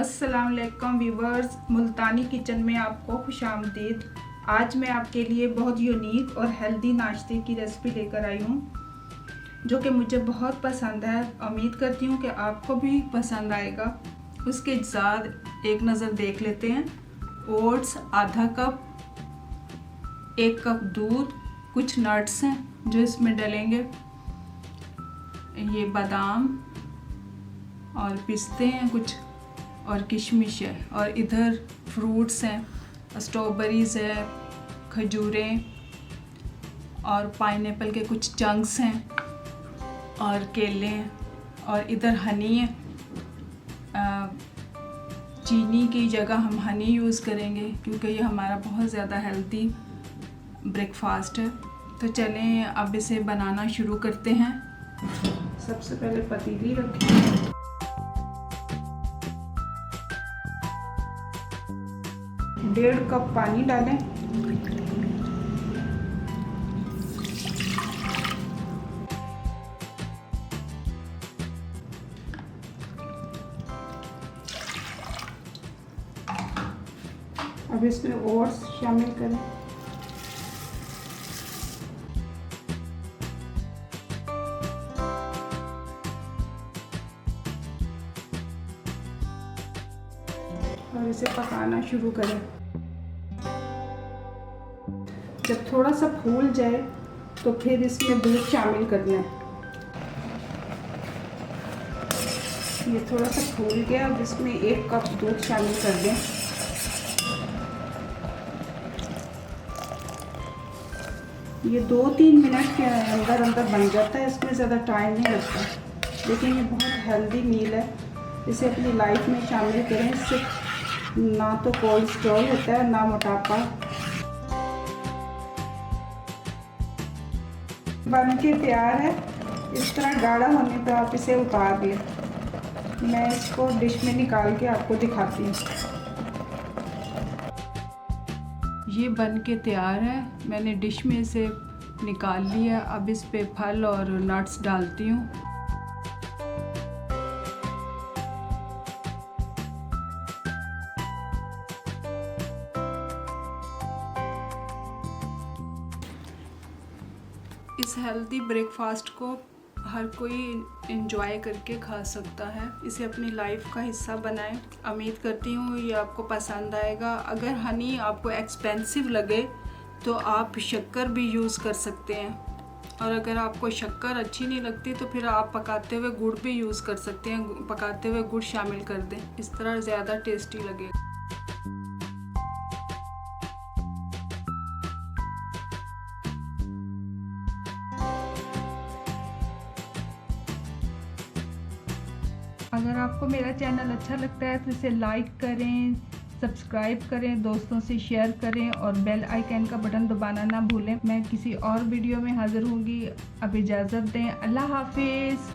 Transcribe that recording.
अस्सलामुअलैकुम व्यूवर्स, मुल्तानी किचन में आपको खुशामदीद। आज मैं आपके लिए बहुत यूनिक और हेल्दी नाश्ते की रेसिपी लेकर आई हूँ जो कि मुझे बहुत पसंद है। उम्मीद करती हूँ कि आपको भी पसंद आएगा। उसके साथ एक नज़र देख लेते हैं। ओट्स आधा कप, 1 कप दूध, कुछ नट्स हैं जो इसमें डलेंगे, ये बादाम और पिस्ते हैं कुछ, और किशमिश है, और इधर फ्रूट्स हैं, स्ट्रॉबेरीज़ है, खजूरें और पाइनएप्पल के कुछ चंक्स हैं, और केले हैं, और इधर हनी है। चीनी की जगह हम हनी यूज़ करेंगे क्योंकि ये हमारा बहुत ज़्यादा हेल्दी ब्रेकफास्ट है। तो चलें अब इसे बनाना शुरू करते हैं। सबसे पहले पतीली रखें, डेढ़ कप पानी डालें, अब इसमें ओट्स शामिल करें, और इसे पकाना शुरू करें। जब थोड़ा सा फूल जाए तो फिर इसमें दूध शामिल करना है। ये थोड़ा सा फूल गया, अब इसमें 1 कप दूध शामिल कर दें। ये 2-3 मिनट के अंदर बन जाता है, इसमें ज़्यादा टाइम नहीं लगता, लेकिन ये बहुत हेल्दी मील है। इसे अपनी लाइफ में शामिल करें, इससे ना तो कोलेस्ट्रॉल होता है ना मोटापा। बन के तैयार है। इस तरह गाढ़ा होने पर आप इसे उतार लें। मैं इसको डिश में निकाल के आपको दिखाती हूँ। ये बन के तैयार है, मैंने डिश में से निकाल लिया। अब इस पे फल और नट्स डालती हूँ। इस हेल्दी ब्रेकफास्ट को हर कोई एंजॉय करके खा सकता है। इसे अपनी लाइफ का हिस्सा बनाएं। उम्मीद करती हूँ ये आपको पसंद आएगा। अगर हनी आपको एक्सपेंसिव लगे तो आप शक्कर भी यूज़ कर सकते हैं, और अगर आपको शक्कर अच्छी नहीं लगती तो फिर आप पकाते हुए गुड़ भी यूज़ कर सकते हैं। पकाते हुए गुड़ शामिल कर दें, इस तरह ज़्यादा टेस्टी लगेगा। अगर आपको मेरा चैनल अच्छा लगता है तो इसे लाइक करें, सब्सक्राइब करें, दोस्तों से शेयर करें, और बेल आइकन का बटन दबाना ना भूलें। मैं किसी और वीडियो में हाज़िर होंगी। अब इजाज़त दें। अल्लाह हाफिज़।